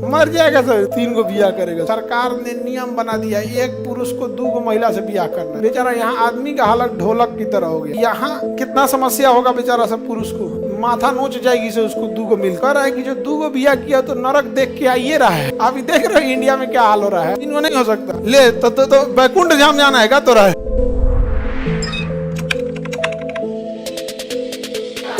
मर जाएगा सर, 3 गो बियाह करेगा। सरकार ने नियम बना दिया एक पुरुष को 2 गो महिला से बियाह करना है। बेचारा यहाँ आदमी का हालत ढोलक की तरह हो गया। यहाँ कितना समस्या होगा बेचारा सब पुरुष को, माथा नोच जाएगी से उसको 2 गो मिलकर है कि जो 2 गो बियाह किया तो नरक देख के आइए रहा है। आप देख रहे हो इंडिया में क्या हाल हो रहा है। इनको नहीं हो सकता ले तो बैकुंठ धाम जाना है क्या तो रहा।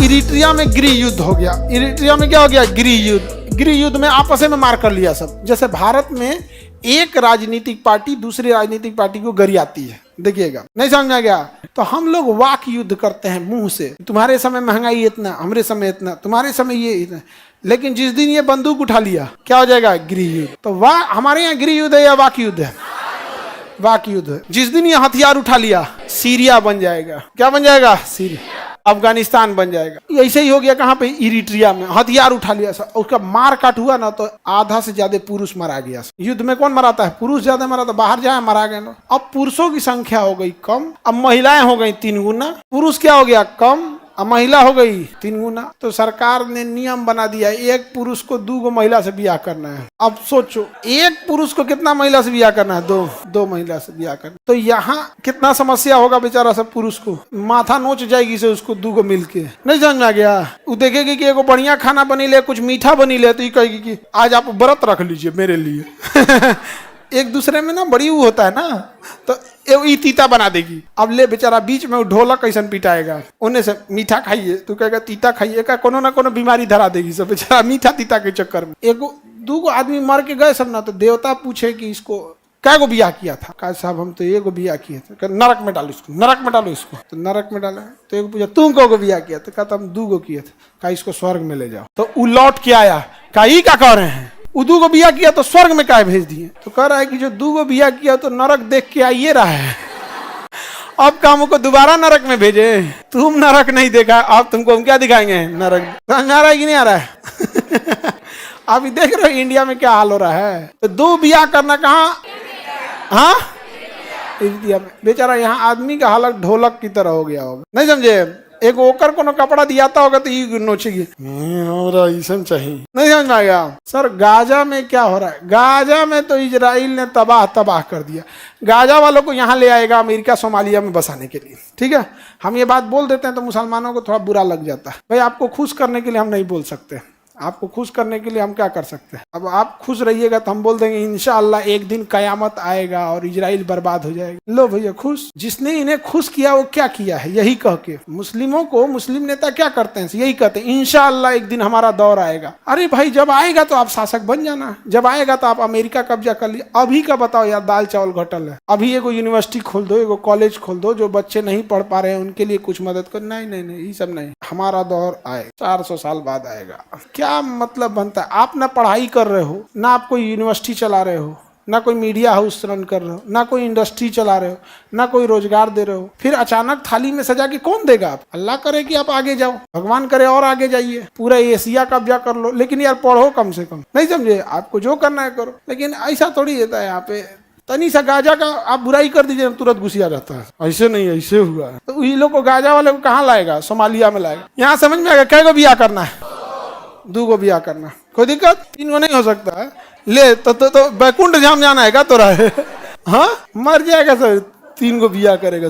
इरिट्रिया में गृह युद्ध हो गया। इरिट्रिया में क्या हो गया? गृह युद्ध। गृह युद्ध में आपस में मार कर लिया सब। जैसे भारत में एक राजनीतिक पार्टी दूसरी राजनीतिक पार्टी को गरियाती है, देखिएगा, नहीं समझ में गया? तो हम लोग वाक युद्ध करते हैं मुंह से, तुम्हारे समय महंगाई इतना, हमारे समय इतना, तुम्हारे समय ये इतना। लेकिन जिस दिन ये बंदूक उठा लिया क्या हो जाएगा? गृह युद्ध। तो वाह, हमारे यहाँ गृह युद्ध है या वाक युद्ध है? वाक युद्ध है। जिस दिन ये हथियार उठा लिया सीरिया बन जाएगा। क्या बन जाएगा? सीरिया। अफगानिस्तान बन जाएगा। ऐसे ही हो गया कहाँ पे? इरिट्रिया में हथियार उठा लिया, उसका मार काट हुआ ना तो आधा से ज्यादा पुरुष मारा गया। युद्ध में कौन मराता है? पुरुष ज्यादा मरा था, बाहर जाए मारा गया ना। अब पुरुषों की संख्या हो गई कम, अब महिलाएं हो गई 3 गुना। पुरुष क्या हो गया? कम, अब महिला हो गई 3 गुना। तो सरकार ने नियम बना दिया एक पुरुष को 2 गो महिला से बियाह करना है। अब सोचो एक पुरुष को कितना महिला से बियाह करना है? 2 महिला से बियाह करना। तो यहाँ कितना समस्या होगा बेचारा सब पुरुष को, माथा नोच जाएगी से उसको 2 गो मिल के। नहीं समझ में आ गया? वो देखेगी कि एगो बढ़िया खाना बनी ले, कुछ मीठा बनी ले, तो ये कहेगी कि आज आप व्रत रख लीजिए मेरे लिए। एक दूसरे में ना बड़ी वो होता है ना, तो ये तीता बना देगी। अब ले बेचारा बीच में वो ढोलक कैसन पिटाएगा, उन्हें से मीठा खाइए तो कहेगा तीता खाइए, का कोनो ना कोनो बीमारी धरा देगी सब बेचारा मीठा तीता के चक्कर में। 1-2 गो आदमी मर के गए सब ना, तो देवता पूछे कि इसको क्या गो बियाह किया था? कहा साहब हम तो 1 गो बियाह किए थे। नरक में डालो इसको, नरक में डालो इसको। तो नरक में डाला। तो एक पूछा तुम को बियाह किया? तो कहता हम 2 गो किए थे। कहा इसको स्वर्ग में ले जाओ। तो वो लौट के आया, कहा ये क्या कह रहे हैं? 2 गो बियाह किया तो स्वर्ग में क्या भेज दिए? तो कह रहा है कि जो 2 गो बियाह किया तो नरक देख के आइए रहा है। अब काम को दोबारा नरक में भेजे? तुम नरक नहीं देखा, अब तुमको हम क्या दिखाएंगे? नरक। समझ आ रहा है कि नहीं आ रहा है? आप देख रहे हो इंडिया में क्या हाल हो रहा है। तो 2 बियाह करना कहाँ? हाँ, इंडिया में। बेचारा यहाँ आदमी का हालत ढोलक की तरह हो गया होगा। नहीं समझे? एक ओकर को कपड़ा दियाता होगा तो ये नोचेगी चाहिए। नहीं समझ में आ गया? सर गाजा में क्या हो रहा है? गाजा में तो इजराइल ने तबाह कर दिया। गाजा वालों को यहाँ ले आएगा अमेरिका सोमालिया में बसाने के लिए, ठीक है। हम ये बात बोल देते हैं तो मुसलमानों को थोड़ा बुरा लग जाता है। भाई आपको खुश करने के लिए हम नहीं बोल सकते, आपको खुश करने के लिए हम क्या कर सकते हैं? अब आप खुश रहिएगा तो हम बोल देंगे इंशाअल्लाह एक दिन कयामत आएगा और इजराइल बर्बाद हो जाएगा। लो भैया खुश, जिसने इन्हें खुश किया वो क्या किया है? यही कह के मुस्लिमों को मुस्लिम नेता क्या करते हैं? यही कहते हैं इंशाअल्लाह एक दिन हमारा दौर आएगा। अरे भाई जब आएगा तो आप शासक बन जाना, जब आएगा तो आप अमेरिका कब्जा कर लिया। अभी का बताओ यार, दाल चावल घटल है। अभी एगो यूनिवर्सिटी खोल दो, एगो कॉलेज खोल दो, जो बच्चे नहीं पढ़ पा रहे हैं उनके लिए कुछ मदद कर। नहीं, ये सब नहीं। हमारा दौर आए 400 साल बाद आएगा। क्या मतलब बनता है? आप ना पढ़ाई कर रहे हो, ना आप कोई यूनिवर्सिटी चला रहे हो, ना कोई मीडिया हाउस रन कर रहे हो, ना कोई इंडस्ट्री चला रहे हो, ना कोई रोजगार दे रहे हो। फिर अचानक थाली में सजा के कौन देगा? आप अल्लाह करे कि आप आगे जाओ, भगवान करे और आगे जाइए, पूरा एशिया कब्जा कर लो, लेकिन यार पढ़ो कम से कम। नहीं समझे? आपको जो करना है करो, लेकिन ऐसा थोड़ी होता है। यहाँ पे तनी सा गाजा का आप बुराई कर दीजिए तुरंत घुसिया रहता है। ऐसे नहीं, ऐसे हुआ है। तो ये लोग को गाजा वाले को कहाँ लाएगा? सोमालिया में लाएगा। यहाँ समझ में आएगा क्या गो बियाह करना है? 2 गो बियाह करना, कोई दिक्कत? 3 गो नहीं हो सकता है। ले तो बैकुंठ धाम जाना है क्या तो रहा है? हाँ, मर जाएगा सर, 3 गो बियाह करेगा।